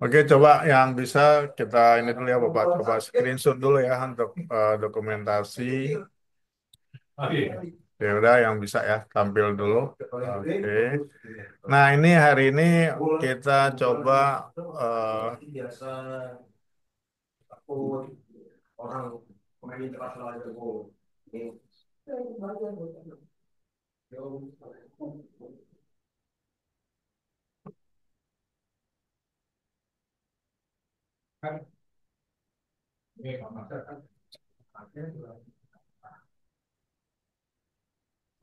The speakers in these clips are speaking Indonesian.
Oke, coba yang bisa kita ini dulu ya Bapak, coba screenshot dulu ya untuk dokumentasi. Ya udah yang bisa ya tampil dulu. Oke. Nah, ini hari ini kita coba eh,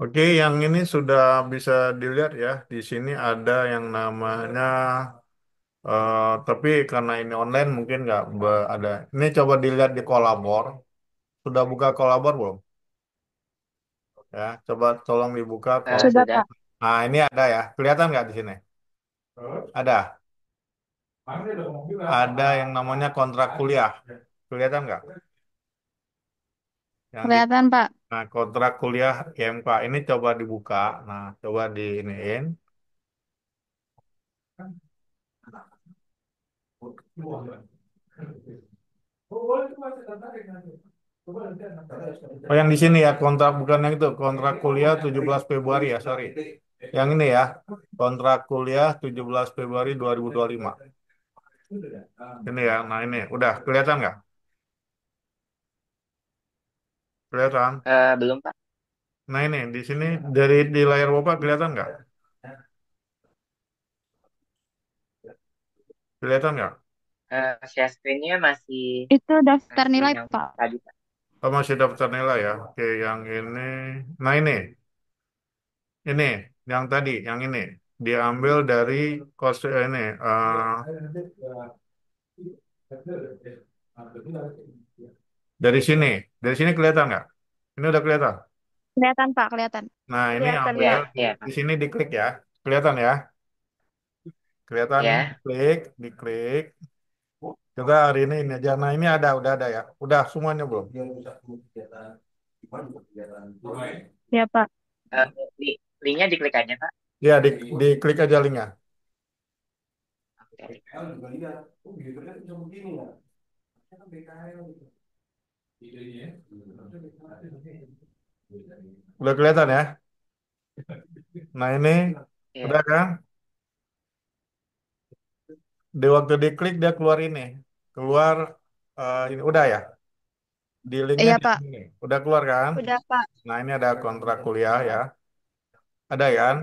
Oke, yang ini sudah bisa dilihat ya. Di sini ada yang namanya tapi karena ini online mungkin nggak ada. Ini coba dilihat di kolabor. Sudah buka kolabor belum? Ya, coba tolong dibuka Sudah, kolabor. Pak. Nah, ini ada ya. Kelihatan nggak di sini? Ada. Ada yang namanya kontrak kuliah. Kelihatan nggak? Yang di Kelihatan, Pak. Nah, kontrak kuliah IMK ini coba dibuka. Nah, coba di iniin. Oh, yang di sini ya kontrak bukan yang itu kontrak kuliah 17 Februari ya, sorry. Yang ini ya, kontrak kuliah 17 Februari 2025. Ini ya, nah ini udah kelihatan nggak? Kelihatan. Belum, Pak. Nah ini di sini dari di layar Bapak kelihatan nggak? Kelihatan nggak? Share screen-nya masih Itu daftar masih nilai, yang Pak. tadi, Pak. Oh, masih daftar nilai ya. Oke, yang ini. Nah ini yang tadi, yang ini diambil dari kos ini. Dari sini kelihatan nggak? Ini udah kelihatan. Kelihatan, Pak, kelihatan. Nah, ini Kelihatan, ambil Pak. Ya, ya, di Pak. sini diklik ya. Kelihatan ya? Kelihatan nih, Ya, diklik. Kita hari ini aja. Nah, ini ada, udah ada ya. Udah semuanya belum? Ya, Pak. eh, link-nya diklik aja, Pak. Ya, diklik aja linknya. Oke. Udah kelihatan ya? Nah, ini Ya, udah kan? Di waktu diklik dia keluar ini. Keluar ini udah ya. Di linknya Iya, di Pak. sini. Udah keluar kan? Udah, Pak. Nah, ini ada kontrak kuliah ya. Ada kan?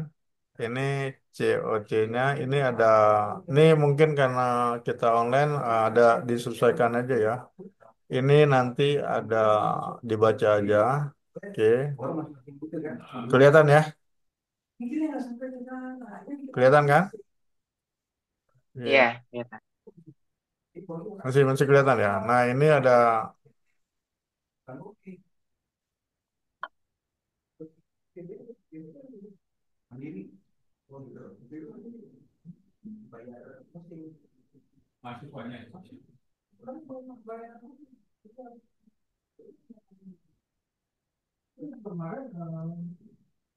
Ini COC-nya ini ada ini mungkin karena kita online ada disesuaikan aja ya. Ini nanti ada dibaca aja. Oke. Kelihatan ya? Kelihatan kan? Iya. iya, iya, Pak. Masih masih kelihatan ya. Nah, ini ada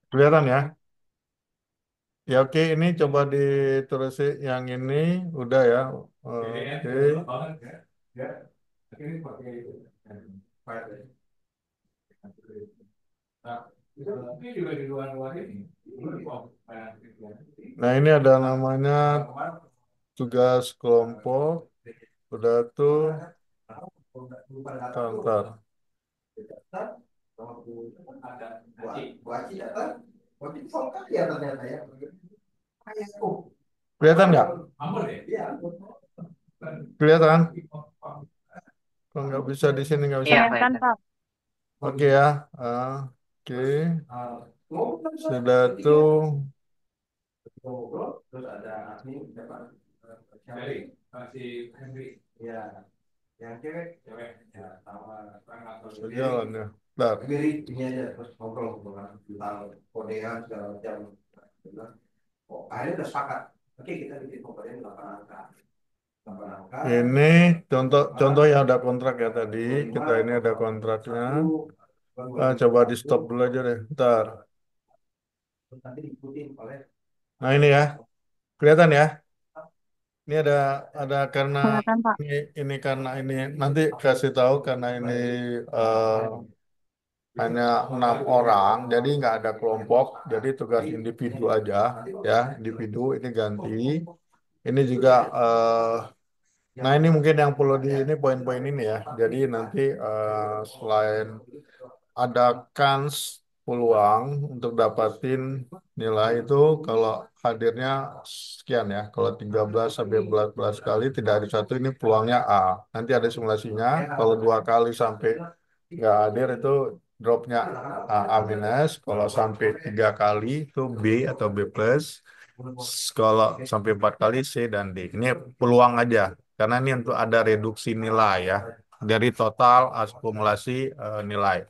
kelihatan ya. Ya oke, ini coba diterusin yang ini udah ya. Oke. Nah, ini ada namanya tugas kelompok. Udah tuh, ntar. Kelihatan nggak? Kelihatan? Kalau nggak bisa di sini nggak bisa. Iya, Kelihatan, kelihatan. Pak. Oke ya. Oke. Sudah tuh. Jalan ya. Bentar. Ini contoh contoh yang ada kontrak ya tadi. Kita ini ada kontraknya. Coba di stop dulu aja deh. Ntar. Nah ini ya. Kelihatan ya? Ini ada karena Kelihatan, Pak. ini karena ini nanti kasih tahu karena ini eh, hanya 6 orang, jadi nggak ada kelompok, jadi tugas individu aja ya, individu ini ganti. Ini juga nah ini mungkin yang perlu di ini poin-poin ini ya. Jadi nanti selain ada kans peluang untuk dapatin nilai itu kalau hadirnya sekian ya. Kalau 13 sampai 14 kali tidak ada satu ini peluangnya A. Nanti ada simulasinya. Kalau 2 kali sampai nggak hadir itu dropnya A minus. Kalau sampai 3 kali itu B atau B plus. Kalau sampai 4 kali C dan D. Ini peluang aja. Karena ini untuk ada reduksi nilai ya. Dari total akumulasi nilai.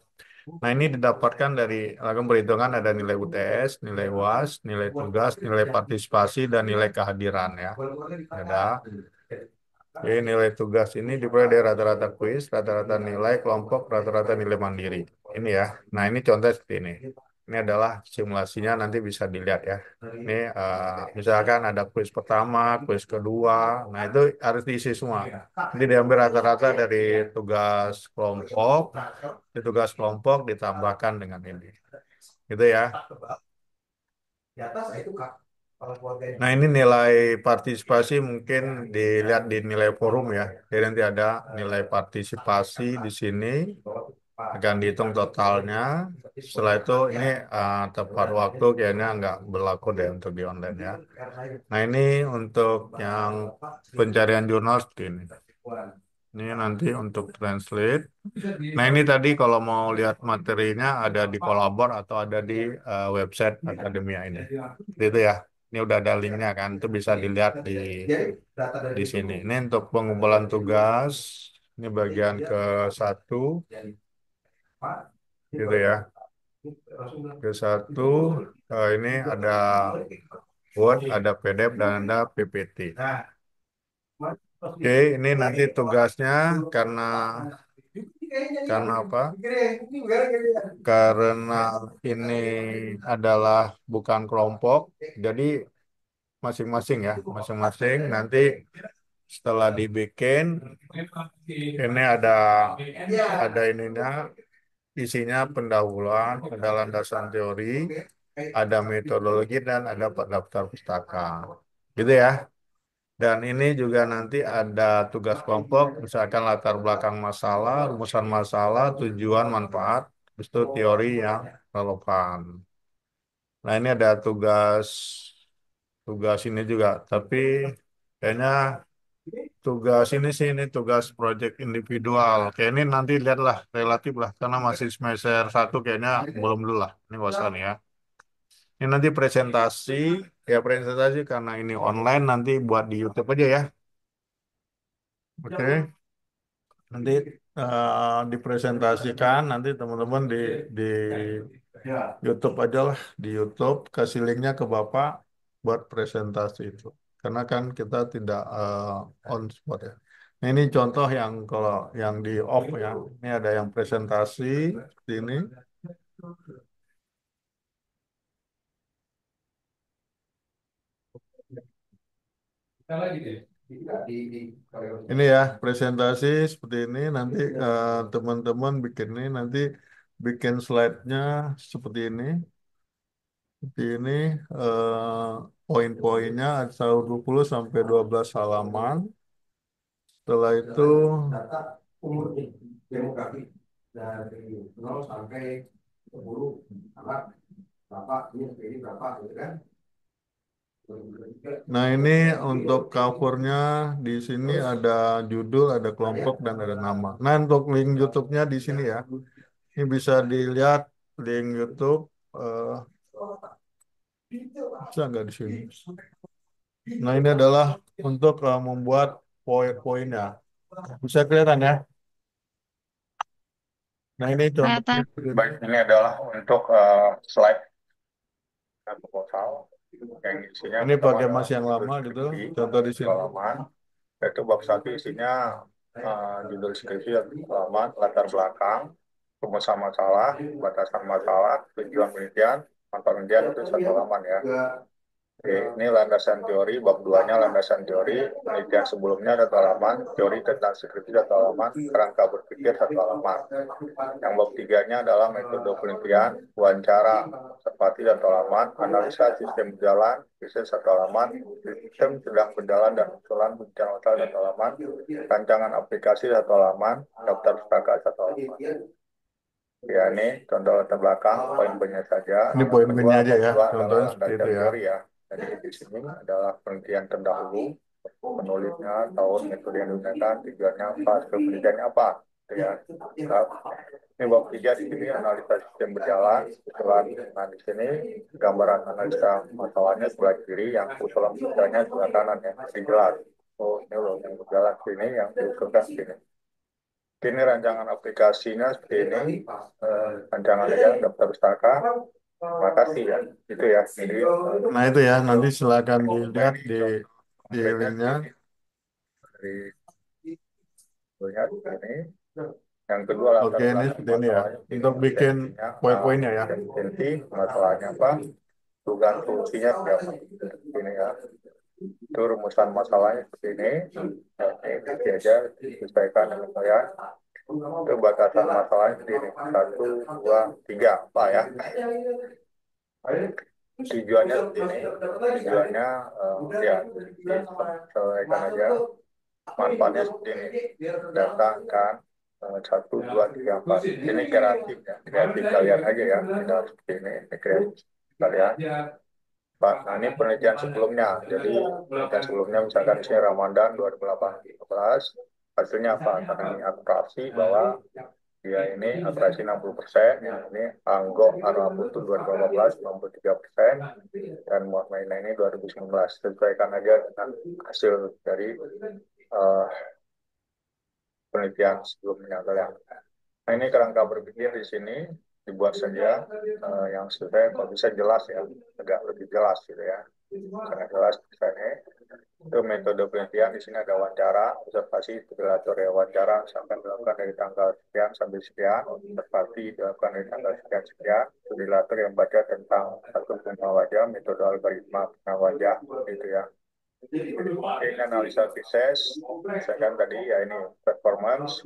Nah, ini didapatkan dari ragam perhitungan ada nilai UTS, nilai UAS, nilai tugas, nilai partisipasi, dan nilai kehadiran ya. Ada. Jadi nilai tugas ini diperoleh dari rata-rata kuis, rata-rata nilai kelompok, rata-rata nilai mandiri. Ini ya. Nah, ini contoh seperti ini. Ini adalah simulasinya nanti bisa dilihat ya. Ini misalkan ada kuis pertama, kuis kedua. Nah, itu harus diisi semua. Ini diambil rata-rata dari tugas kelompok, di tugas kelompok ditambahkan dengan ini. Gitu ya. Nah, ini nilai partisipasi mungkin dilihat di nilai forum ya. Jadi nanti ada nilai partisipasi di sini akan dihitung totalnya. Setelah itu ini tepat waktu kayaknya nggak berlaku deh untuk di online ya. Nah, ini untuk yang pencarian jurnal seperti ini. Ini nanti untuk translate. Nah, ini tadi kalau mau lihat materinya ada di Kolabor atau ada di website Akademia ini. Itu ya. Ini udah ada linknya kan, itu bisa dilihat di sini. Ini untuk pengumpulan tugas. Ini bagian ke 1, gitu ya. Ke 1, ini ada Word, ada PDF, dan ada PPT. Oke, ini nanti tugasnya karena apa? Karena ini adalah bukan kelompok, jadi masing-masing ya, masing-masing nanti setelah dibikin ini ada ininya, isinya pendahuluan, ada landasan teori, ada metodologi dan ada daftar pustaka, gitu ya. Dan ini juga nanti ada tugas kelompok, misalkan latar belakang masalah, rumusan masalah, tujuan, manfaat, habis itu teori yang relevan. Nah, ini ada tugas tugas ini juga, tapi kayaknya tugas ini sih ini tugas project individual. Kayak ini nanti lihatlah relatif lah, karena masih semester 1 kayaknya belum dulu lah. Ini bosan ya. Ini nanti presentasi, ya presentasi karena ini online nanti buat di YouTube aja ya. Oke. Nanti dipresentasikan nanti teman-teman di YouTube aja lah, di YouTube kasih linknya ke Bapak buat presentasi itu karena kan kita tidak on spot ya. Nah, ini contoh yang kalau yang di off ya, ini ada yang presentasi seperti ini. Ini ya presentasi seperti ini nanti teman-teman bikin ini nanti bikin slide-nya seperti ini. Seperti ini poin-poinnya ada 20 sampai 12 halaman. Setelah itu nah ini untuk covernya di sini ada judul, ada kelompok dan ada nama. Nah untuk link YouTube-nya di sini ya. Ini bisa dilihat link YouTube bisa nggak di sini. Nah ini adalah untuk membuat poin-poinnya. Bisa kelihatan ya. Nah ini contohnya. Kelihatan. Baik, ini adalah untuk slide proposal yang isinya ini pakai mas yang lama gitu. Contoh di sini. Halaman. Itu bab 1 isinya judul skripsi halaman, latar belakang, rumusan masalah, batasan masalah, tujuan penelitian, manfaat penelitian itu 1 halaman ya. Oke, ini landasan teori, bab 2-nya landasan teori, penelitian sebelumnya 1 halaman, teori tentang skripsi 1 halaman, kerangka berpikir 1 halaman. Yang bab 3-nya adalah metode penelitian, wawancara, observasi 1 halaman, analisa sistem berjalan, riset 1 halaman, sistem sedang berjalan dan usulan bencana 1 halaman, rancangan aplikasi 1 halaman, daftar pustaka 1 halaman. Ya, ini contoh latar belakang, poin-poinnya saja. Ini poin-poinnya aja ya, contohnya seperti itu ya. Teori ya. Jadi di sini adalah penelitian terdahulu, penulisnya, tahun, metode yang digunakan, tujuannya apa, hasil penelitiannya apa. Gitu ya. Nah, ini bab 3 di sini analisa sistem berjalan, usulan. Nah, di sini gambaran analisa masalahnya sebelah kiri, yang usulan penelitiannya sebelah kanan ya, jadi jelas. Oh, ini loh yang berjalan sini, yang diusulkan sini. Ini rancangan aplikasinya seperti ini. Rancangan aja daftar pustaka. Makasih ya. Itu ya. Jadi, nah itu ya. Nanti silakan dilihat di linknya. Dari lihat ini. Yang kedua latar belakang. Oke, ini seperti ini ya. Untuk bikin poin-poinnya ya. Inti masalahnya apa? Tugas solusinya seperti apa? Ini ya. Itu rumusan masalahnya seperti ini. Ini aja disesuaikan dengan saya. Itu batasan masalahnya sendiri 1, 2, 3 apa ya, tujuannya ini tujuannya ya selesaikan aja, manfaatnya seperti ini, datangkan 1, 2, 3, 4 ini kreatif ya, kreatif kalian aja ya, tidak harus seperti ini kreatif kalian. Pak, nah ini penelitian sebelumnya. Jadi penelitian sebelumnya misalkan di sini Ramadan 2018, hasilnya apa? Karena ini akurasi bahwa dia ini akurasi 60%, yang ini Anggo Araputu 2018 63%, dan Muhammad ini 2019. Sesuaikan aja dengan hasil dari uh, penelitian sebelumnya kalian. Nah ini kerangka berpikir di sini dibuat saja yang sesuai kalau bisa jelas ya, agak lebih jelas gitu ya. Sangat jelas misalnya itu metode penelitian di sini ada wawancara, observasi, simulator ya, wawancara sampai dilakukan dari tanggal sekian sampai sekian, observasi dilakukan dari tanggal sekian sekian, simulator yang baca tentang satu bunga wajah, metode algoritma bunga wajah gitu ya. Ini analisa Pisces, misalkan tadi ya ini performance,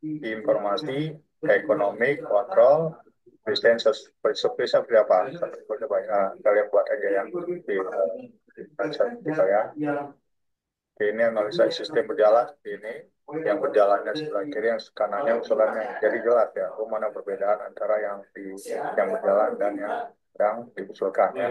informasi, ekonomi, kontrol, bisnis seperti apa? Coba ya, kalian buat aja yang di analisa kita ya. Ini analisa sistem berjalan ini yang berjalannya sebelah kiri, yang kanannya usulannya, jadi jelas ya, mana perbedaan antara yang berjalan dan yang sedang diusulkan ya.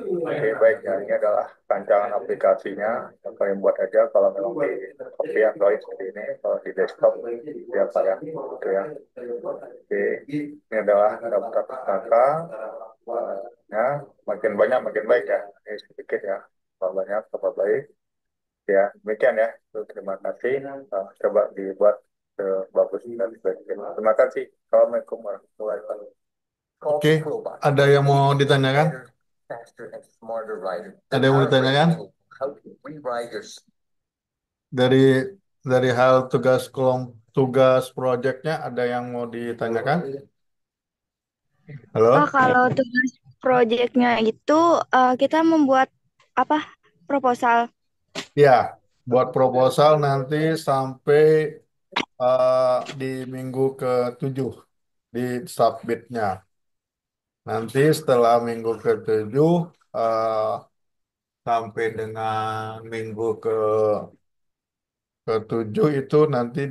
Oke, baik ya, ini adalah rancangan aplikasinya yang kalian buat aja kalau memang di HP Android seperti ini, kalau di desktop apa ya gitu ya. Oke, ini adalah daftar pustaka ya, makin banyak makin baik ya, ini sedikit ya, tambah banyak tambah baik ya, demikian ya. Terima kasih. Coba dibuat bagus dan baik. Terima kasih. Assalamualaikum warahmatullahi wabarakatuh. Oke, ada yang mau ditanyakan? Ada yang mau ditanyakan? Dari hal tugas proyeknya ada yang mau ditanyakan? Halo? Kalau tugas proyeknya itu kita membuat apa? Proposal. Ya, buat proposal nanti sampai di minggu ke-7 di submitnya. Nanti setelah minggu ke-7 sampai dengan minggu ke-7 itu nanti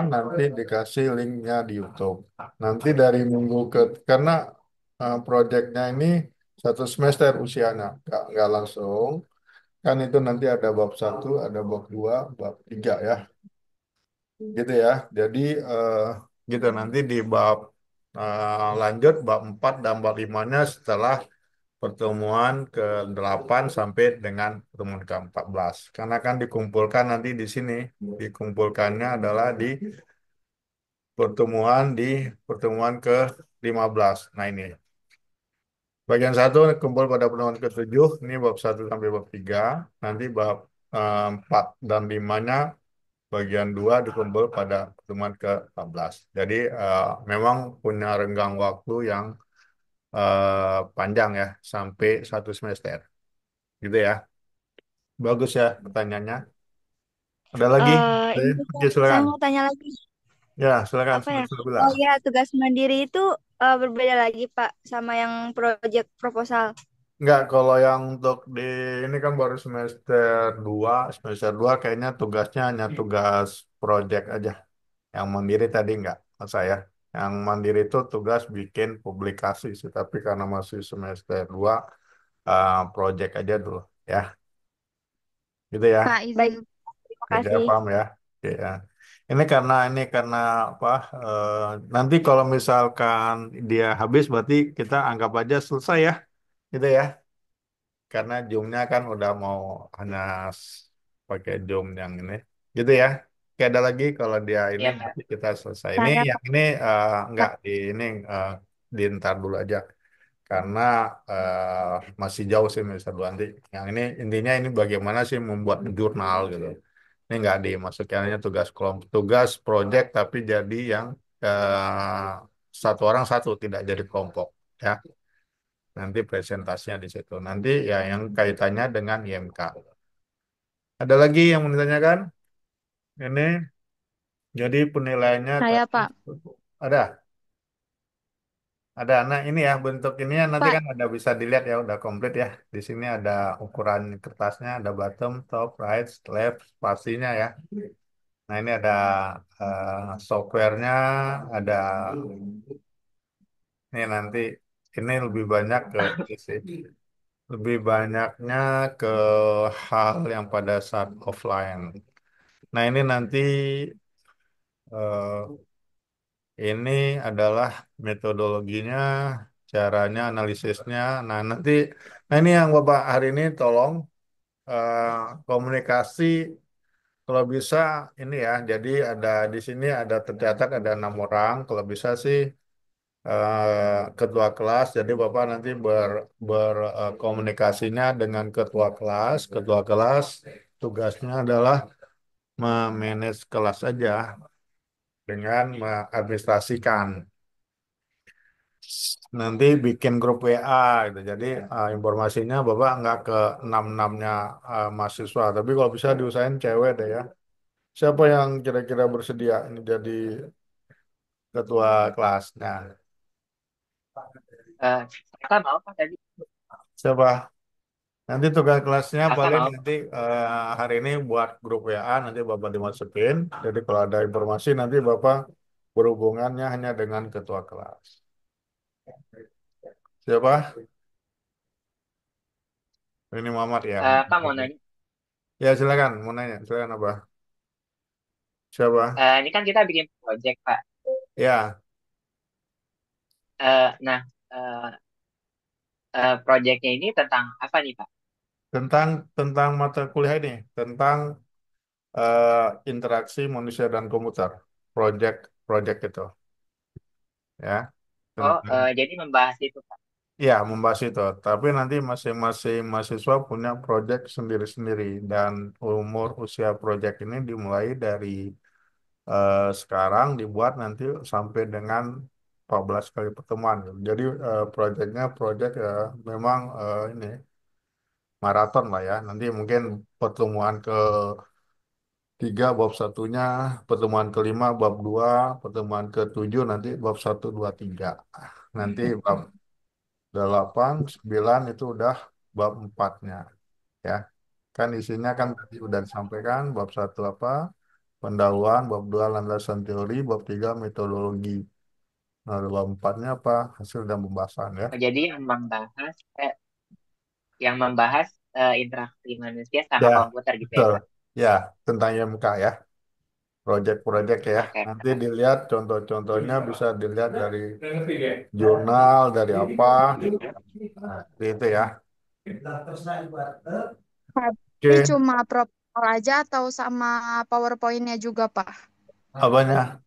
nanti dikasih linknya di YouTube. Nanti dari minggu karena proyeknya ini 1 semester usianya, nggak langsung. Kan itu nanti ada bab 1, ada bab 2, bab 3 ya. Gitu ya. Jadi gitu nanti di bab lanjut bab 4 dan bab 5-nya setelah pertemuan ke-8 sampai dengan pertemuan ke-14. Karena kan dikumpulkan nanti di sini. Dikumpulkannya adalah di pertemuan ke-15. Nah ini. Bagian 1 kumpul pada pertemuan ke-7. Ini bab 1 sampai bab 3. Nanti bab 4 dan 5-nya bagian 2 dikumpul pada pertemuan ke-14. Jadi memang punya renggang waktu yang panjang ya, sampai 1 semester. Gitu ya. Bagus ya pertanyaannya. Ada lagi? Ini Oke, Kak, saya silakan. mau tanya lagi. Ya, silakan. Apa ya? Bila. Oh ya, tugas mandiri itu berbeda lagi Pak sama yang project proposal. Enggak, kalau yang untuk di ini kan baru semester 2 kayaknya tugasnya hanya tugas project aja. Yang mandiri tadi enggak, Mas saya. Yang mandiri itu tugas bikin publikasi sih, tapi karena masih semester 2 project aja dulu ya. Gitu ya. Kak, Baik, izin. terima Gitu ya, kasih. paham ya. Oke, ya. Ini karena apa? eh, Nanti kalau misalkan dia habis berarti kita anggap aja selesai ya. Gitu ya. Karena zoomnya kan udah mau hanya pakai zoom yang ini gitu ya. Oke, ada lagi kalau dia ini Iya, Kak. nanti kita selesai ini Saya yang Pak. ini enggak di ini eh, di ntar dulu aja karena masih jauh sih Mister Duanti. Yang ini intinya ini bagaimana sih membuat jurnal gitu. Ini enggak dimasukkannya tugas kelompok tugas project tapi jadi yang satu orang satu tidak jadi kelompok ya. Nanti presentasinya di situ. Nanti ya yang kaitannya dengan IMK. Ada lagi yang mau ditanyakan? Ini jadi penilaiannya Saya, tadi Pak. ada, ada. Nah ini ya bentuk ini ya nanti Pak, kan ada bisa dilihat ya udah komplit ya. Di sini ada ukuran kertasnya, ada bottom, top, right, left, spasinya ya. Nah ini ada softwarenya, ada ini nanti ini lebih banyak ke ini sih. Lebih banyaknya ke hal yang pada saat offline. Nah, ini nanti eh, ini adalah metodologinya, caranya, analisisnya. Nah ini yang Bapak hari ini tolong eh, komunikasi kalau bisa ini ya. Jadi ada di sini ada tercatat ada 6 orang. Kalau bisa sih ketua kelas. Jadi Bapak nanti berkomunikasinya dengan ketua kelas. Ketua kelas tugasnya adalah memanage kelas saja dengan mengadministrasikan. Nanti bikin grup WA gitu. Jadi informasinya Bapak nggak ke enam-enamnya mahasiswa. Tapi kalau bisa diusahain cewek deh ya. Siapa yang kira-kira bersedia ini jadi ketua kelasnya? Kakak mau Kak tadi? Siapa? Nanti tugas kelasnya Kakak paling mau? nanti hari ini buat grup WA nanti Bapak dimasukin. Jadi kalau ada informasi nanti Bapak berhubungannya hanya dengan ketua kelas. Siapa? Ini Muhammad ya. Kak mau nanya. Ya silakan, mau nanya. Silakan apa? Siapa? Ini kan kita bikin project, Pak. Ya, Nah, eh, projectnya ini tentang apa nih, Pak? tentang tentang mata kuliah ini, tentang interaksi manusia dan komputer. Project project itu, ya. Oh, Tentang jadi membahas itu, Pak. ya membahas itu. Tapi nanti masing-masing mahasiswa punya project sendiri-sendiri dan umur usia project ini dimulai dari sekarang dibuat nanti sampai dengan 14 kali pertemuan. Jadi projectnya project memang ini maraton lah ya. Nanti mungkin pertemuan ke-3 bab satunya, pertemuan ke-5 bab 2, pertemuan ke-7 nanti bab 1, 2, 3. Nanti bab 8, 9 itu udah bab 4-nya ya. Kan isinya kan tadi udah disampaikan bab 1 apa? Pendahuluan, bab 2 landasan teori, bab 3 metodologi. Nah, bab 4-nya apa? Hasil dan pembahasan ya. Oh, jadi yang membahas interaksi manusia sama Ya, komputer gitu ya, betul. Pak? Ya, tentang IMK ya. Proyek-proyek ya. Oke, Nanti Pak. dilihat contoh-contohnya bisa dilihat dari jurnal, dari apa. Nah, itu ya. ini Oke, cuma proposal aja atau sama PowerPoint-nya juga, Pak? apanya?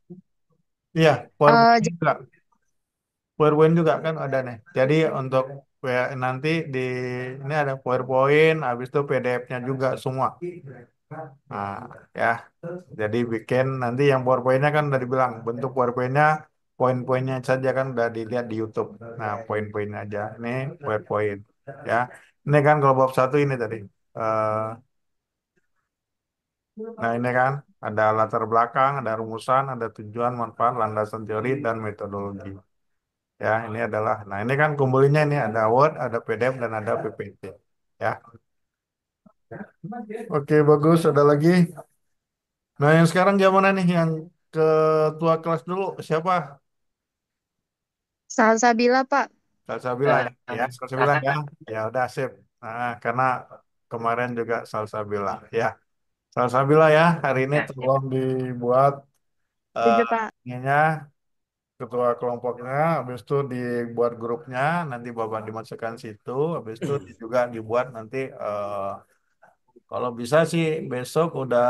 Iya, Eh, juga. PowerPoint juga kan ada nih. Jadi untuk nanti di ini ada PowerPoint, habis itu PDF-nya juga semua. Nah, ya. Jadi bikin nanti yang PowerPoint-nya kan udah dibilang bentuk PowerPoint-nya poin-poinnya saja kan udah dilihat di YouTube. Nah, poin-poinnya aja. Ini PowerPoint ya. Ini kan kalau bab satu ini tadi. Eh, nah, ini kan ada latar belakang, ada rumusan, ada tujuan, manfaat, landasan teori dan metodologi. Ya, ini adalah. Nah, ini kan kumpulinya ini ada Word, ada PDF dan ada PPT. Ya. Oke, bagus. Ada lagi. Nah, yang sekarang gimana nih? Yang ketua kelas dulu siapa? Salsabila, Pak. Salsabila ya, ya, Salsabila Kakak ya, Kak. ya udah sip. Nah, karena kemarin juga Salsabila, ya, Salsabila ya. Hari ini Ya, ya. tolong dibuat eh Setuju, Pak. ininya ketua kelompoknya, habis itu dibuat grupnya, nanti bapak dimasukkan situ, habis itu juga dibuat nanti kalau bisa sih besok udah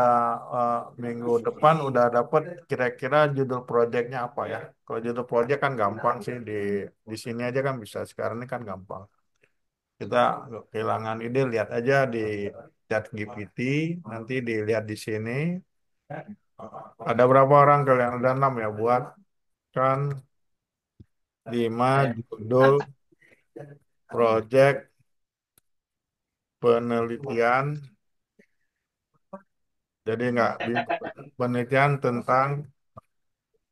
minggu depan udah dapet kira-kira judul proyeknya apa ya. Kalau judul proyek kan gampang sih di sini aja kan bisa sekarang ini kan gampang. Kita kehilangan ide lihat aja di chat GPT, nanti dilihat di sini. Ada berapa orang kalian? Ada 6 ya buat kan 5 judul proyek penelitian. Jadi nggak penelitian tentang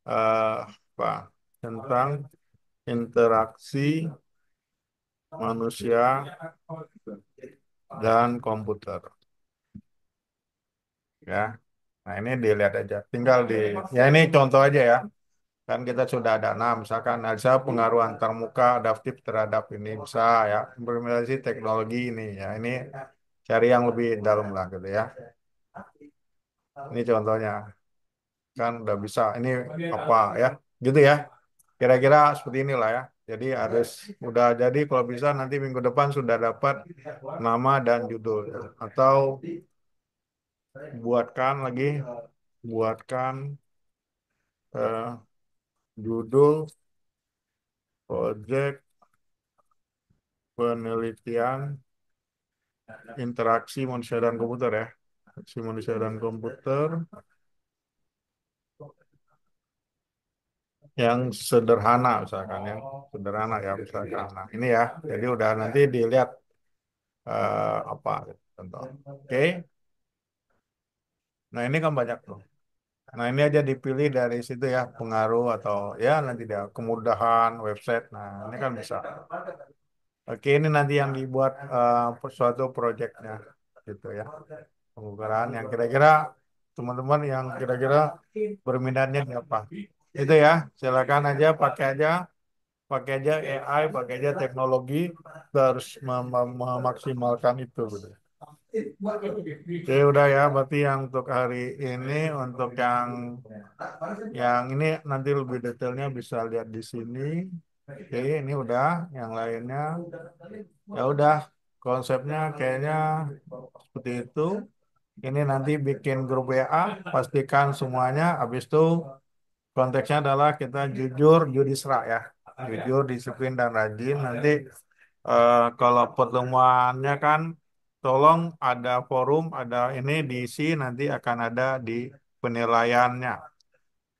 apa? Tentang interaksi manusia dan komputer ya. Nah, ini dilihat aja. Tinggal ya ini contoh aja ya. Kan kita sudah ada 6, misalkan ada pengaruh antarmuka adaptif terhadap ini bisa ya. Implementasi teknologi ini ya. Ini cari yang lebih dalam lah gitu ya. Ini contohnya kan udah bisa. Ini apa ya? Gitu ya. Kira-kira seperti inilah ya. Jadi harus udah jadi kalau bisa nanti minggu depan sudah dapat nama dan judul atau buatkan lagi buatkan eh, judul proyek penelitian interaksi manusia dan komputer ya. Interaksi manusia dan komputer yang sederhana misalkan yang sederhana ya misalkan. Nah, ini ya. Jadi udah nanti dilihat apa gitu, contoh. Oke. Nah, ini kan banyak tuh. Nah, ini aja dipilih dari situ ya, pengaruh atau ya nanti dia kemudahan website. Nah, ini kan bisa. Oke, ini nanti yang dibuat suatu proyeknya gitu ya. Pengukuran yang kira-kira teman-teman yang kira-kira berminatnya di apa. Itu ya, silakan aja pakai aja AI, pakai aja teknologi, kita harus memaksimalkan itu gitu. Oke, udah ya, berarti yang untuk hari ini, untuk yang ini nanti lebih detailnya bisa lihat di sini. Oke, ini udah, yang lainnya ya udah, konsepnya kayaknya seperti itu. Ini nanti bikin grup WA, pastikan semuanya. Habis itu konteksnya adalah kita jujur, judisra ya, jujur, disiplin dan rajin. Nanti kalau pertemuannya kan tolong ada forum, ada ini diisi nanti akan ada di penilaiannya.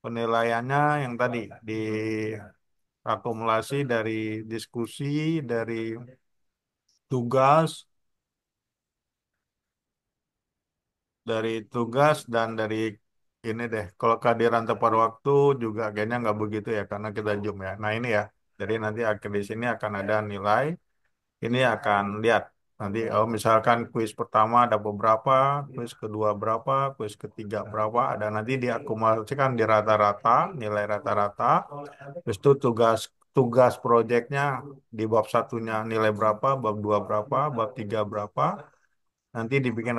Penilaiannya yang tadi diakumulasi dari diskusi, dari tugas, dan dari ini deh. Kalau kehadiran tepat waktu juga kayaknya nggak begitu ya karena kita Zoom ya. Nah ini ya. Jadi nanti akhir di sini akan ada nilai. Ini akan lihat nanti oh misalkan kuis pertama ada beberapa, kuis kedua berapa, kuis ketiga berapa, ada nanti diakumulasikan di rata-rata, nilai rata-rata. Terus itu tugas tugas proyeknya di bab satunya nilai berapa, bab dua berapa, bab tiga berapa, nanti dibikin